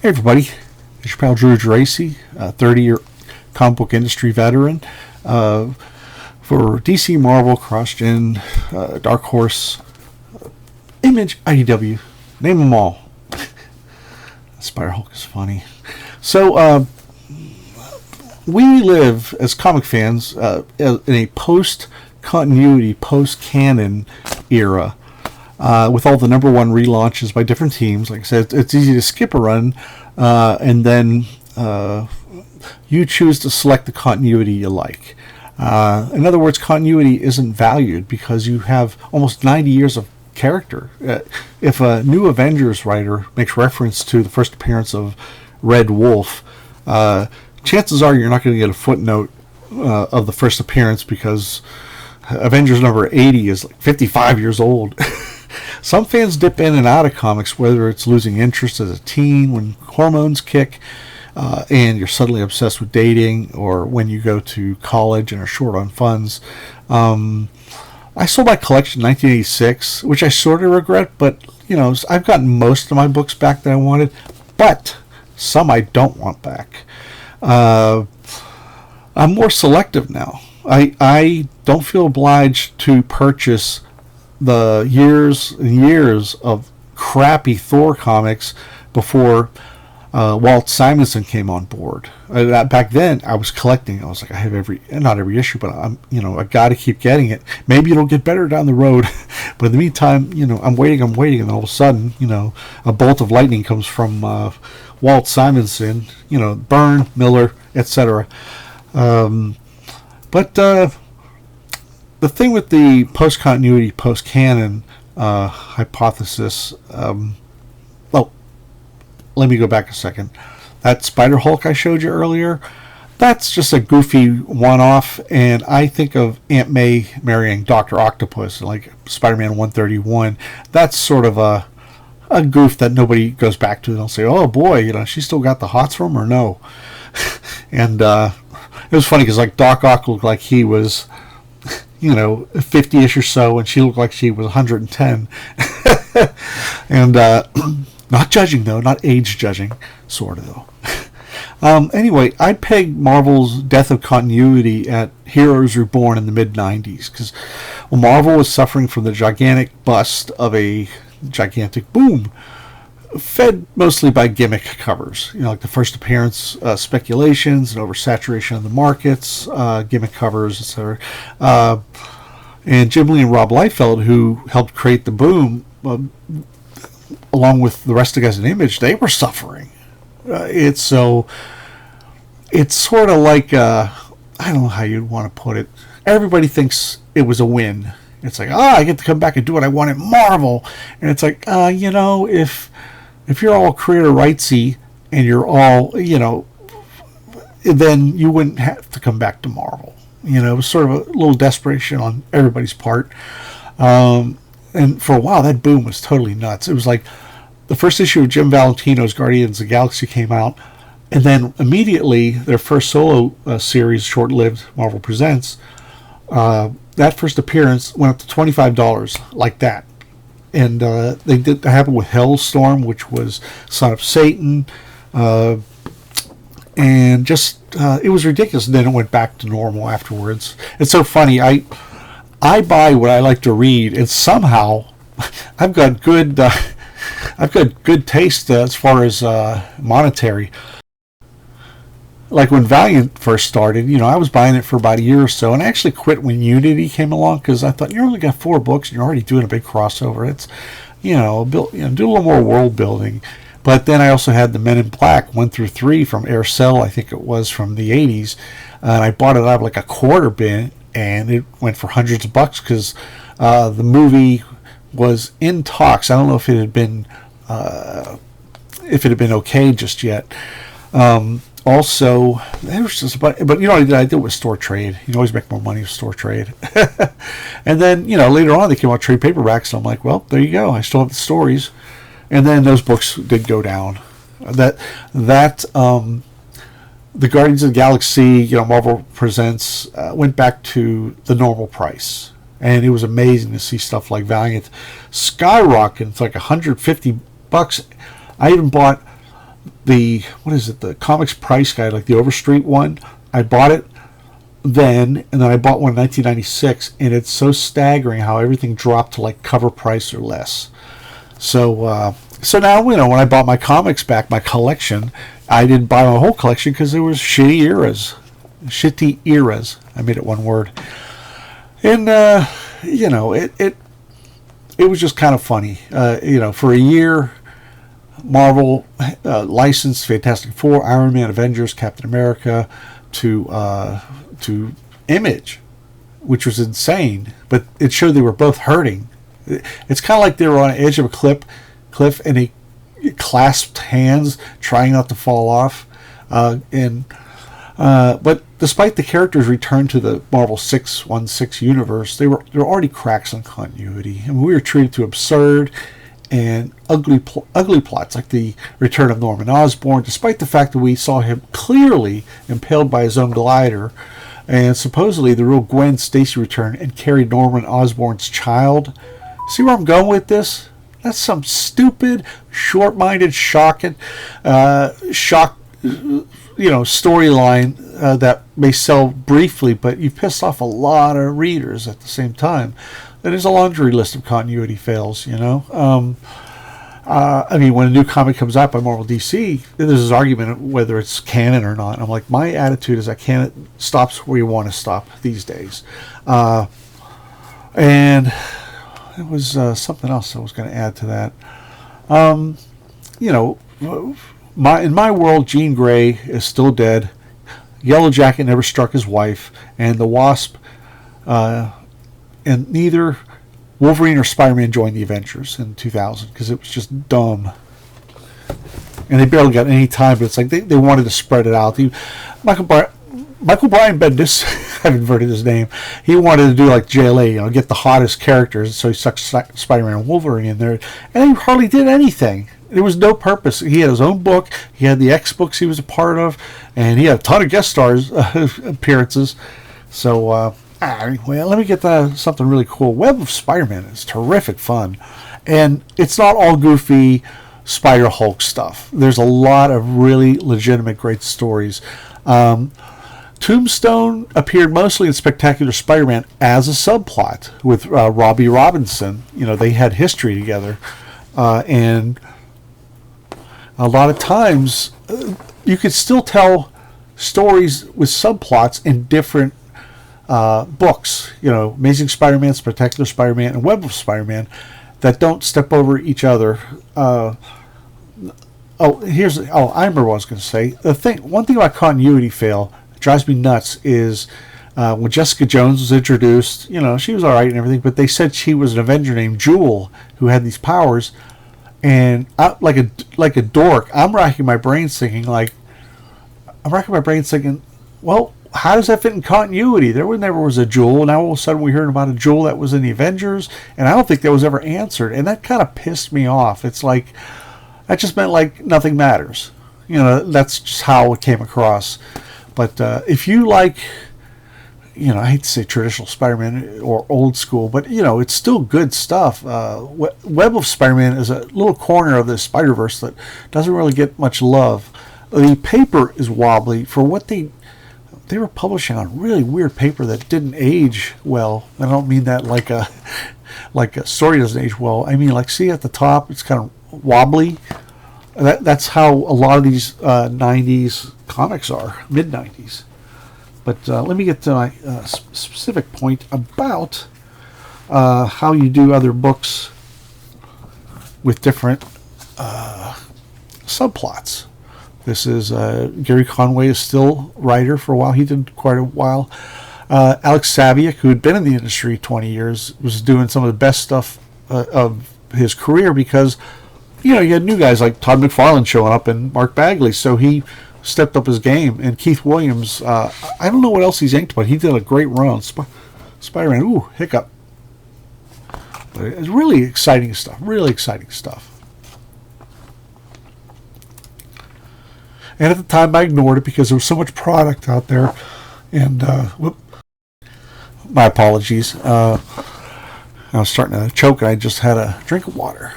Hey everybody, it's your pal Drew Geraci, a 30-year comic book industry veteran for DC, Marvel, CrossGen, Dark Horse, Image, IDW, name them all. Spider-Hulk is funny. So we live as comic fans in a post-continuity, post-canon era. With all the number one relaunches by different teams. Like I said, it's easy to skip a run, and then you choose to select the continuity you like. In other words, continuity isn't valued because you have almost 90 years of character. If a new Avengers writer makes reference to the first appearance of Red Wolf, chances are you're not going to get a footnote of the first appearance because Avengers number 80 is like 55 years old. Some fans dip in and out of comics, whether it's losing interest as a teen when hormones kick and you're suddenly obsessed with dating, or when you go to college and are short on funds. I sold my collection in 1986, which I sort of regret, but you know, I've gotten most of my books back that I wanted, but some I don't want back. I'm more selective now. I don't feel obliged to purchase the years and years of crappy Thor comics before Walt Simonson came on board. Back then, I was collecting. I was like, I have not every issue, but I got to keep getting it. Maybe it'll get better down the road, but in the meantime, I'm waiting, and all of a sudden, a bolt of lightning comes from Walt Simonson. Byrne, Miller, etc. But the thing with the post-continuity, post-canon hypothesis, let me go back a second. That Spider-Hulk I showed you earlier, that's just a goofy one-off, and I think of Aunt May marrying Dr. Octopus, like Spider-Man 131. That's sort of a goof that nobody goes back to. They'll say, oh boy, she still got the hots for him or no? And it was funny because like Doc Ock looked like he was 50-ish or so, and she looked like she was 110. And not judging though, not age judging, sort of though. Anyway, I pegged Marvel's death of continuity at Heroes Reborn in the mid-90s because Marvel was suffering from the gigantic bust of a gigantic boom, fed mostly by gimmick covers, like the first appearance speculations and oversaturation of the markets, gimmick covers, etc. And Jim Lee and Rob Liefeld, who helped create the boom, along with the rest of the guys in Image, they were suffering. It's sort of like, I don't know how you'd want to put it. Everybody thinks it was a win. It's like, I get to come back and do what I want at Marvel. And it's like, if you're all creator rightsy and you're all, then you wouldn't have to come back to Marvel. It was sort of a little desperation on everybody's part. And for a while, that boom was totally nuts. It was like the first issue of Jim Valentino's Guardians of the Galaxy came out, and then immediately their first solo series, short-lived, Marvel Presents, that first appearance went up to $25, like that. And they did that happened with Hellstorm, which was Son of Satan, and just it was ridiculous. And then it went back to normal afterwards. It's so funny. I buy what I like to read, and somehow I've got good taste as far as monetary. Like when Valiant first started, I was buying it for about a year or so, and I actually quit when Unity came along because I thought, you only got 4 books and you're already doing a big crossover. It's, do a little more world building. But then I also had the Men in Black 1 through 3 from Aircel, I think it was, from the 80s, and I bought it out of like a quarter bin, and it went for hundreds of bucks because the movie was in talks. I don't know if it had been okay just yet. Also, there was just but what I did was store trade. You always make more money with store trade. And then later on they came out trade paperbacks. So I'm like, well, there you go. I still have the stories. And then those books did go down. The Guardians of the Galaxy, Marvel Presents, went back to the normal price, and it was amazing to see stuff like Valiant skyrocket. It's like $150. I even bought the comics price guide, like the Overstreet one. I bought it then, and then I bought one in 1996, and it's so staggering how everything dropped to like cover price or less. So now, when I bought my comics back, my collection, I didn't buy my whole collection because there was shitty eras. I made it one word, and it was just kind of funny. For a year, Marvel licensed Fantastic Four, Iron Man, Avengers, Captain America to Image, which was insane. But it showed they were both hurting. It's kind of like they were on the edge of a cliff, and they clasped hands, trying not to fall off. But despite the characters' return to the Marvel 616 universe, there were already cracks in continuity, and we were treated to absurd and ugly plots, like the return of Norman Osborn, despite the fact that we saw him clearly impaled by his own glider, and supposedly the real Gwen Stacy returned and carried Norman Osborn's child. See where I'm going with this? That's some stupid, short-minded, shock storyline that may sell briefly, but you pissed off a lot of readers at the same time. And there's a laundry list of continuity fails, when a new comic comes out by Marvel DC, there's this argument of whether it's canon or not. I'm like, my attitude is that canon stops where you want to stop these days. And it was something else I was going to add to that. In my world, Jean Grey is still dead. Yellow Jacket never struck his wife, and the Wasp, and neither Wolverine or Spider-Man joined the Avengers in 2000 because it was just dumb. And they barely got any time, but it's like they wanted to spread it out. Michael Brian Bendis, I've inverted his name. He wanted to do like JLA, get the hottest characters, so he stuck Spider-Man and Wolverine in there, and he hardly did anything. There was no purpose. He had his own book. He had the X books he was a part of, and he had a ton of guest stars appearances. So anyway, let me get to something really cool. Web of Spider-Man is terrific fun, and it's not all goofy Spider-Hulk stuff. There's a lot of really legitimate great stories. Tombstone appeared mostly in Spectacular Spider-Man as a subplot with Robbie Robinson. They had history together, and a lot of times you could still tell stories with subplots in different books. Amazing Spider-Man, Spectacular Spider-Man, and Web of Spider-Man that don't step over each other. I remember what I was going to say. One thing about continuity fail drives me nuts is when Jessica Jones was introduced, she was all right and everything, but they said she was an Avenger named Jewel who had these powers, and like a dork, I'm racking my brains thinking, well, how does that fit in continuity? There never was a Jewel, and now all of a sudden we heard about a Jewel that was in the Avengers, and I don't think that was ever answered, and that kind of pissed me off. It's like, that just meant like nothing matters. That's just how it came across. But if you like, I hate to say traditional Spider-Man or old school, but, it's still good stuff. Web of Spider-Man is a little corner of the Spider-Verse that doesn't really get much love. The paper is wobbly for what they were publishing on really weird paper that didn't age well. I don't mean that like a story doesn't age well. I mean, see at the top, it's kind of wobbly. That's how a lot of these 90s comics are, mid-90s. But let me get to my specific point about how you do other books with different subplots. This is Gary Conway is still writer for a while. He did quite a while. Alex Saviuk, who had been in the industry 20 years, was doing some of the best stuff of his career because you had new guys like Todd McFarlane showing up and Mark Bagley, so he stepped up his game. And Keith Williams, I don't know what else he's inked, but he did a great run on Spider-Man. Ooh, hiccup. But it's really exciting stuff. And at the time, I ignored it because there was so much product out there. And, my apologies. I was starting to choke, and I just had a drink of water.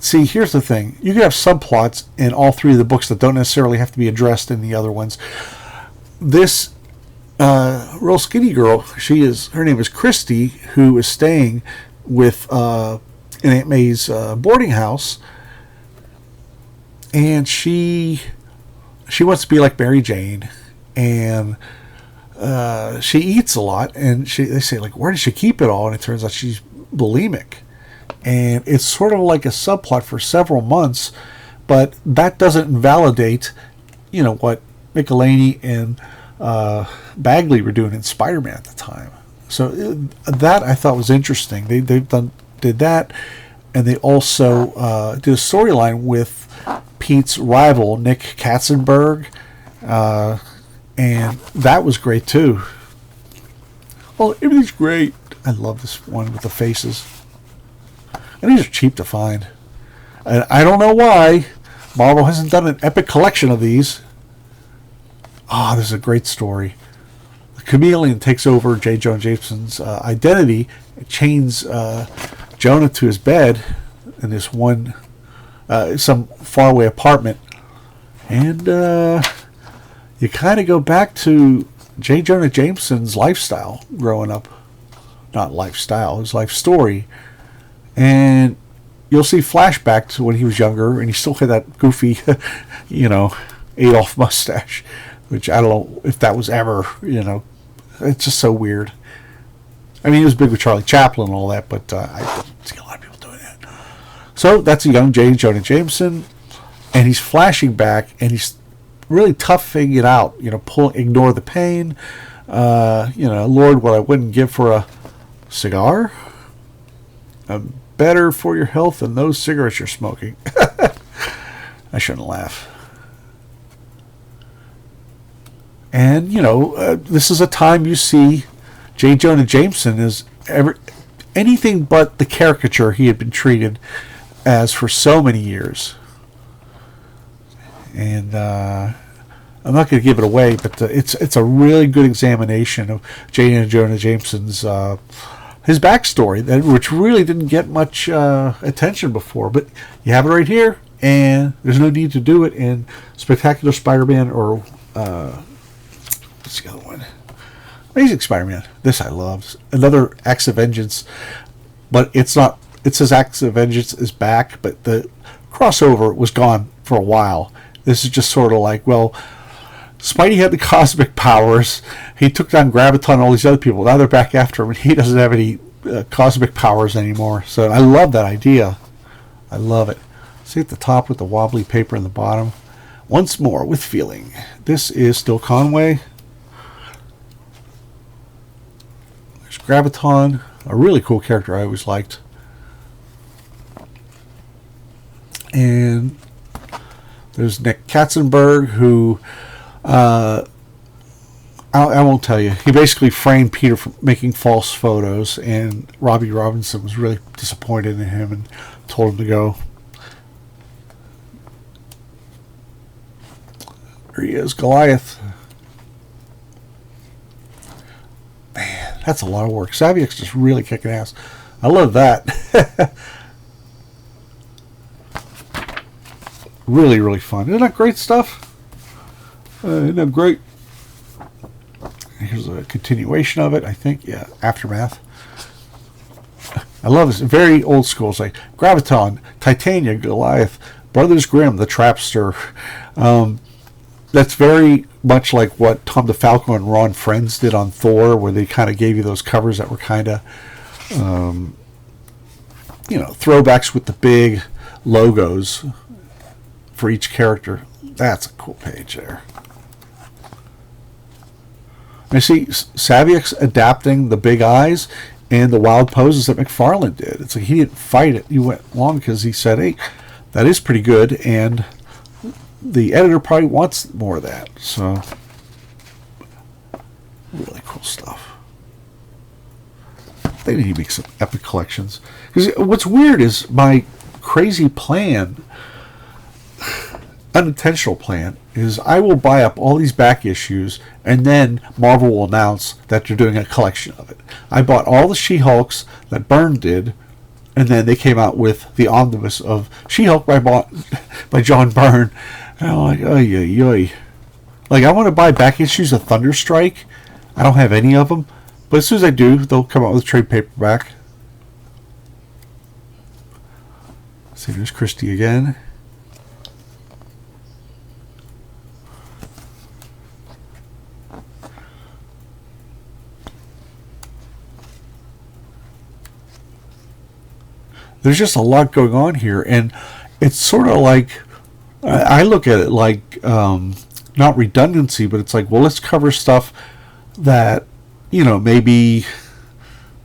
see, here's the thing. You can have subplots in all three of the books that don't necessarily have to be addressed in the other ones. This real skinny girl, her name is Christy, who is staying with in Aunt May's boarding house, and she wants to be like Mary Jane, and she eats a lot, and they say, like, where does she keep it all? And it turns out she's bulimic, and it's sort of like a subplot for several months, but that doesn't invalidate, what Michelini and Bagley were doing in Spider-Man at the time. So that I thought was interesting. They did that, and they also did a storyline with Pete's rival Nick Katzenberg, and that was great too. Well, everything's great. I love this one with the faces, and these are cheap to find. And I don't know why Marvel hasn't done an epic collection of these. This is a great story. The chameleon takes over J. Jonah Jameson's identity, chains Jonah to his bed in this some faraway apartment, and you kind of go back to J. Jonah Jameson's lifestyle growing up. Not lifestyle, his life story. And you'll see flashbacks to when he was younger, and he still had that goofy, Adolf mustache, which I don't know if that was ever, it's just so weird. I mean, he was big with Charlie Chaplin and all that, but I didn't see a lot of people doing that. So that's a young J. Jonah Jameson, and he's flashing back, and he's really toughing it out, ignore the pain, Lord, what I wouldn't give for a cigar, better for your health than those cigarettes you're smoking. I shouldn't laugh. And, this is a time you see J. Jonah Jameson is anything but the caricature he had been treated as for so many years. And I'm not going to give it away, but it's a really good examination of J. Jonah Jameson's his backstory, which really didn't get much attention before. But you have it right here, and there's no need to do it in Spectacular Spider-Man or what's the other one? Amazing Spider-Man. This I love. Another Acts of Vengeance, but it's not. It says Acts of Vengeance is back, but the crossover was gone for a while. This is just sort of like, well, Spidey had the cosmic powers. He took down Graviton and all these other people. Now they're back after him, and he doesn't have any cosmic powers anymore. So I love that idea. I love it. See at the top with the wobbly paper in the bottom. Once more with feeling. This is still Conway. There's Graviton, a really cool character I always liked. And there's Nick Katzenberg, who I won't tell you. He basically framed Peter for making false photos, and Robbie Robinson was really disappointed in him and told him to go. There he is, Goliath. Man, that's a lot of work. Savick's just really kicking ass. I love that. Really, really fun. Isn't that great stuff? Isn't that great? Here's a continuation of it, I think. Yeah, Aftermath. I love this. Very old school. It's like Graviton, Titania, Goliath, Brothers Grimm, the Trapster. That's very much like what Tom DeFalco and Ron Friends did on Thor, where they kind of gave you those covers that were kind of, throwbacks with the big logos for each character. That's a cool page there. I see Savick's adapting the big eyes and the wild poses that McFarlane did. It's like he didn't fight it. He went along because he said, hey, that is pretty good, and the editor probably wants more of that. So, really cool stuff. They need to make some epic collections. Because what's weird is my crazy plan, unintentional plan, is I will buy up all these back issues, and then Marvel will announce that they're doing a collection of it. I bought all the She-Hulks that Byrne did, And then they came out with the omnibus of She-Hulk by John Byrne. And I'm like, oy, oy, oy. Like, I want to buy back issues of Thunderstrike. I don't have any of them. But as soon as I do, they'll come out with a trade paperback. See, there's Christie again. There's just a lot going on here, and it's sort of like, I look at it like, not redundancy, but it's like, well, let's cover stuff that, you know, maybe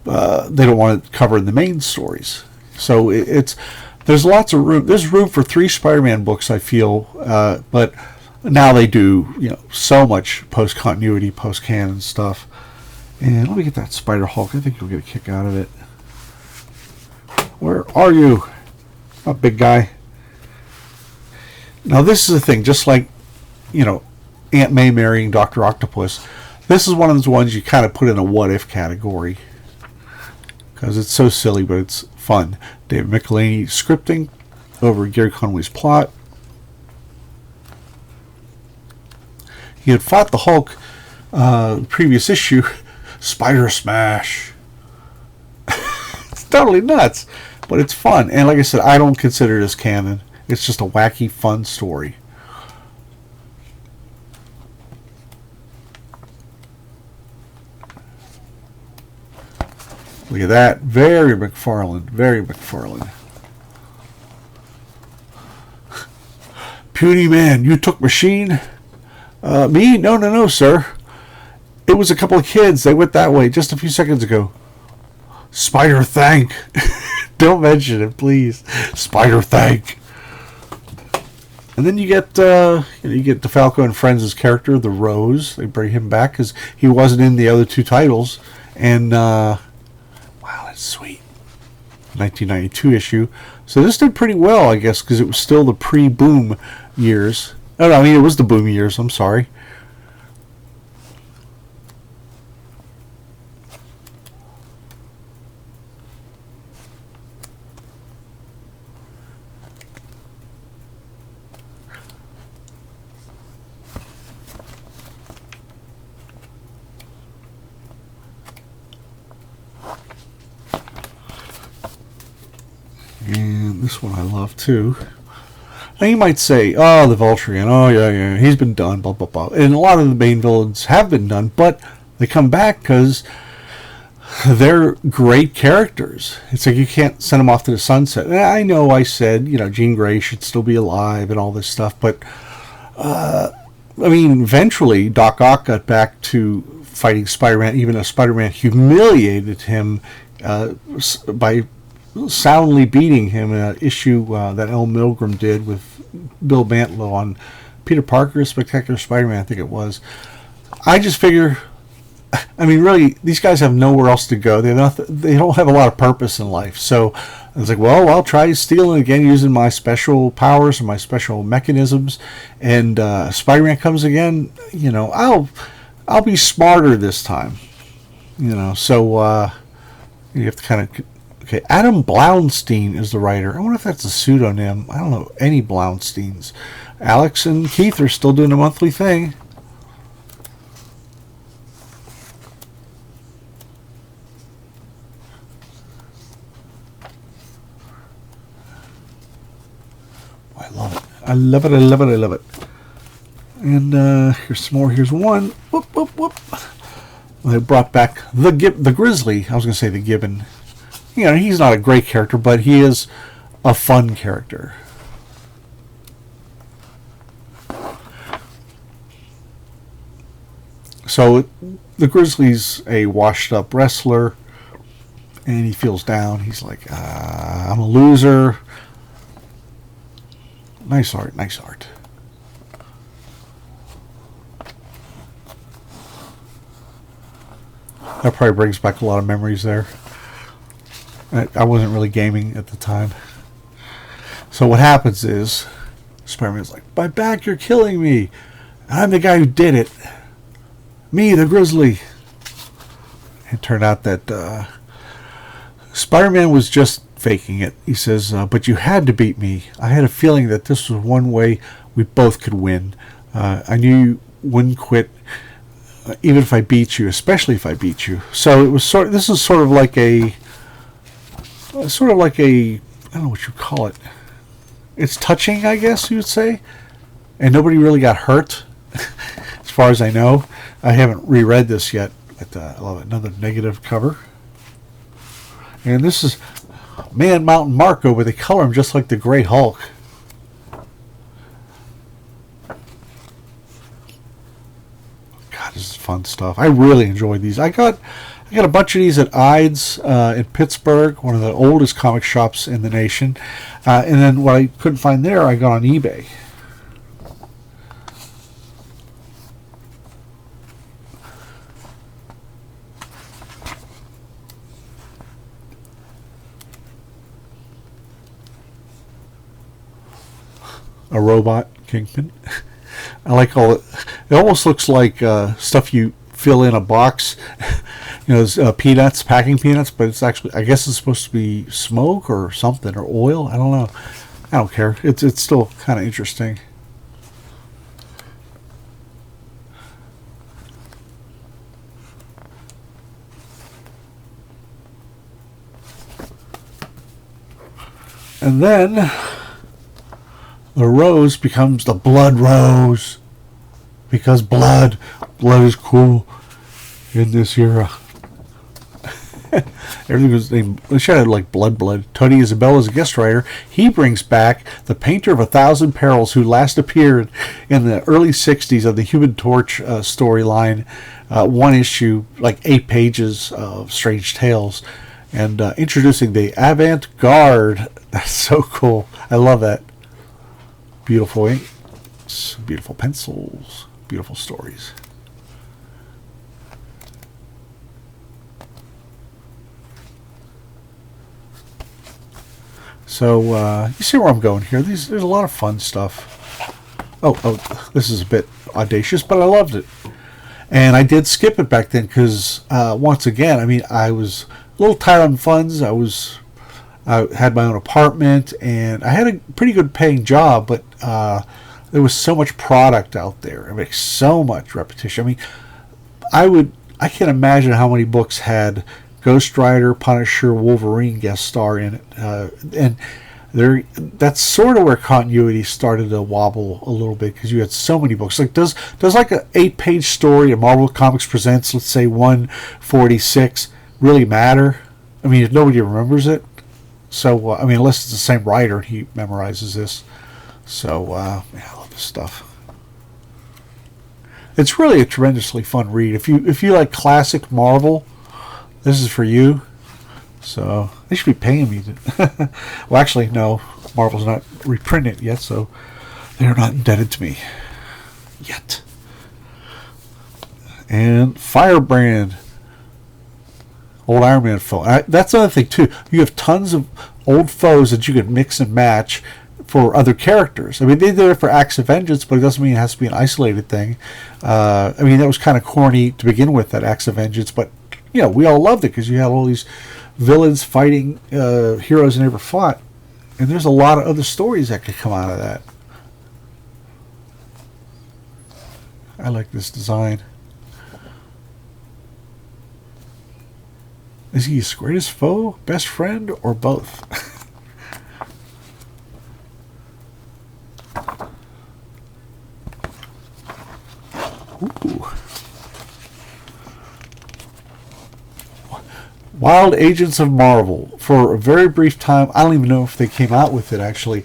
they don't want to cover in the main stories. So there's lots of room. There's room for 3 Spider-Man books, I feel, but now they do, you know, so much post-continuity, post-canon stuff. And let me get that Spider-Hulk. I think you'll get a kick out of it. Where are you? Oh, big guy. Now, this is the thing. Just like, you know, Aunt May marrying Dr. Octopus, this is one of those ones you kind of put in a what-if category. Because it's so silly, but it's fun. David Michelini scripting over Gary Conway's plot. He had fought the Hulk previous issue. Spider Smash. It's totally nuts. But it's fun. And like I said, I don't consider this canon. It's just a wacky, fun story. Look at that. Very McFarlane. Very McFarlane. Puny man, you took machine? Me? No, sir. It was a couple of kids. They went that way just a few seconds ago. Spider thank. Don't mention it, please. Spider thank. And then you get DeFalco and Friends' character, the Rose. They bring him back because he wasn't in the other 2 titles. And wow, that's sweet. 1992 issue. So this did pretty well, I guess, because it was still the pre-boom years. Oh, no, I mean, it was the boom years. I'm sorry. And this one I love too. Now you might say, oh, the Volturian, oh yeah, he's been done, blah, blah, blah. And a lot of the main villains have been done, but they come back because they're great characters. It's like you can't send them off to the sunset. And I know I said, you know, Jean Grey should still be alive and all this stuff, but I mean, eventually Doc Ock got back to fighting Spider-Man, even though Spider-Man humiliated him by soundly beating him in an issue that L. Milgram did with Bill Mantlo on Peter Parker's Spectacular Spider-Man, I think it was. I just figure, I mean, really, these guys have nowhere else to go. They don't have a lot of purpose in life. So I was like, well, I'll try stealing again using my special powers and my special mechanisms. And Spider-Man comes again, you know, I'll be smarter this time. You know, so you have to kind of... Okay, Adam Blaunstein is the writer. I wonder if that's a pseudonym. I don't know any Blaunsteins. Alex and Keith are still doing a monthly thing. I love it. I love it. I love it. I love it. And here's some more. Here's one. Whoop, whoop, whoop. They brought back the Grizzly. I was going to say the Gibbon. You know, he's not a great character, but he is a fun character. So the Grizzly's a washed-up wrestler, and he feels down. He's like, I'm a loser. Nice art, nice art. That probably brings back a lot of memories there. I wasn't really gaming at the time. So what happens is, Spider-Man's like, my back, you're killing me. I'm the guy who did it. Me, the Grizzly. It turned out that Spider-Man was just faking it. He says, but you had to beat me. I had a feeling that this was one way we both could win. I knew you wouldn't quit, even if I beat you, especially if I beat you. So it was this is sort of like a, I don't know what you call it. It's touching, I guess you would say. And nobody really got hurt, as far as I know. I haven't reread this yet, but I love it. Another negative cover. And this is Man Mountain Marco, but they color him just like the Gray Hulk. God, this is fun stuff. I really enjoyed these. I got a bunch of these at Ides in Pittsburgh, one of the oldest comic shops in the nation. And then what I couldn't find there, I got on eBay. A robot Kingpin. I like all it. It almost looks like stuff you fill in a box. You know, peanuts, packing peanuts, but it's actually, I guess it's supposed to be smoke or something, or oil. I don't know. I don't care. It's still kind of interesting. And then the rose becomes the blood rose, because blood is cool in this era. Everything was named. They should have like blood. Tony Isabella's a guest writer. He brings back the painter of 1,000 Perils, who last appeared in the early '60s of the Human Torch storyline. One issue, like 8 pages of Strange Tales, and introducing the Avant-Garde. That's so cool. I love that. Beautiful inks, beautiful pencils, beautiful stories. So you see where I'm going here. There's a lot of fun stuff. Oh, this is a bit audacious, but I loved it. And I did skip it back then because, once again, I mean, I was a little tight on funds. I had my own apartment, and I had a pretty good paying job, but there was so much product out there. I mean, so much repetition. I mean, I can't imagine how many books had Ghost Rider, Punisher, Wolverine guest star in it, and that's sort of where continuity started to wobble a little bit, because you had so many books. Like, does like an 8-page story of Marvel Comics Presents, let's say 146, really matter? I mean, if nobody remembers it. So I mean, unless it's the same writer and he memorizes this. So yeah, I love this stuff. It's really a tremendously fun read. If you like classic Marvel, this is for you. So they should be paying me to. Well, actually, no. Marvel's not reprinting it yet, so they're not indebted to me yet. And Firebrand, old Iron Man foe. That's another thing too. You have tons of old foes that you can mix and match for other characters. I mean, they did it for Acts of Vengeance, but it doesn't mean it has to be an isolated thing. I mean, that was kind of corny to begin with, that Acts of Vengeance, but you know, we all loved it because you had all these villains fighting heroes they never fought, and there's a lot of other stories that could come out of that. I like this design. Is he his greatest foe, best friend, or both? Ooh. Wild Agents of Marvel. For a very brief time, I don't even know if they came out with it actually.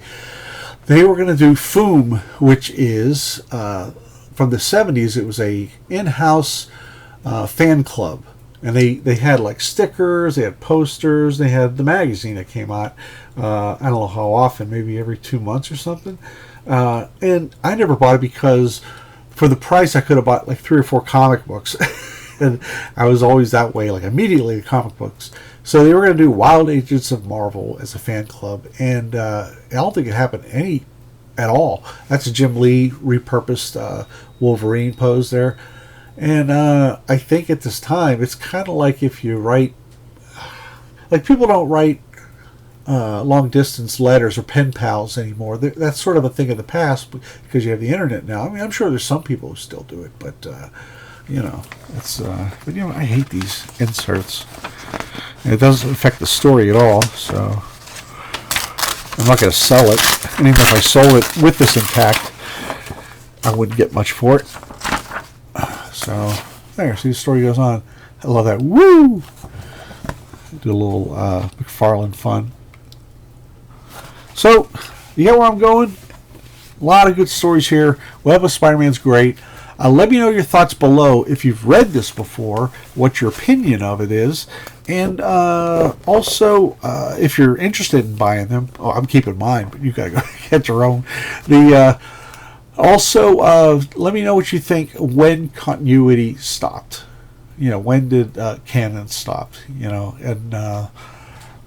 They were going to do FOOM, which is from the 70s. It was a in-house fan club. And they had like stickers, they had posters, they had the magazine that came out. I don't know how often, maybe every 2 months or something. And I never bought it because for the price I could have bought like 3 or 4 comic books. And I was always that way, like immediately comic books. So they were going to do Wild Agents of Marvel as a fan club. And I don't think it happened at all. That's a Jim Lee repurposed Wolverine pose there. And I think at this time, it's kind of like if you write, like people don't write long distance letters or pen pals anymore. That's sort of a thing of the past because you have the internet now. I mean, I'm sure there's some people who still do it, but it's. But I hate these inserts. And it doesn't affect the story at all, so I'm not going to sell it. And even if I sold it with this intact, I wouldn't get much for it. So there, see, the story goes on. I love that. Woo! Do a little McFarlane fun. So, you get where I'm going? A lot of good stories here. Web of Spider-Man's great. Let me know your thoughts below if you've read this before, what your opinion of it is, and also if you're interested in buying them. Oh, I'm keeping mine, but you gotta go get your own. Also, let me know what you think when continuity stopped. When did canon stop? And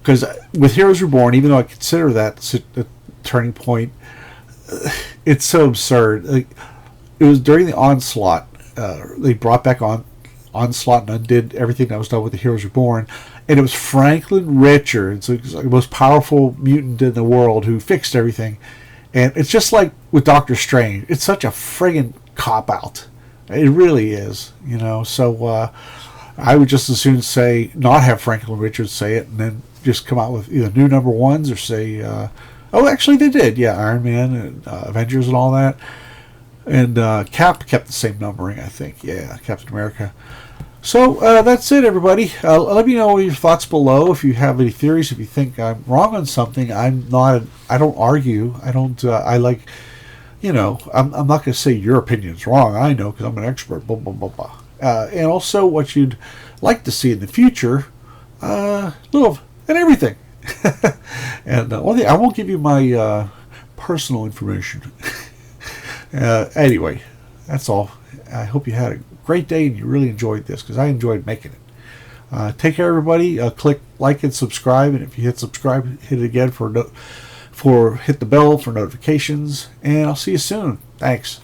because with Heroes Reborn, even though I consider that a turning point, it's so absurd. Like, it was during the Onslaught. They brought back Onslaught and undid everything that was done with the Heroes Reborn, and it was Franklin Richards, like the most powerful mutant in the world, who fixed everything. And it's just like with Doctor Strange. It's such a friggin' cop-out. It really is, So I would just as soon say not have Franklin Richards say it, and then just come out with either new number ones or say, oh, actually they did, yeah, Iron Man and Avengers and all that. And Cap kept the same numbering, I think. Yeah, Captain America. So that's it, everybody. Let me know your thoughts below. If you have any theories, if you think I'm wrong on something, I don't argue. I don't. I like. I'm not going to say your opinion's wrong. I know because I'm an expert. Blah blah blah blah. And also what you'd like to see in the future. Little and everything. And one thing, I won't give you my personal information. Anyway, that's all. I hope you had a great day and you really enjoyed this, because I enjoyed making it. Take care, everybody. Click like and subscribe, and if you hit subscribe, hit it again for hit the bell for notifications, and I'll see you soon. Thanks.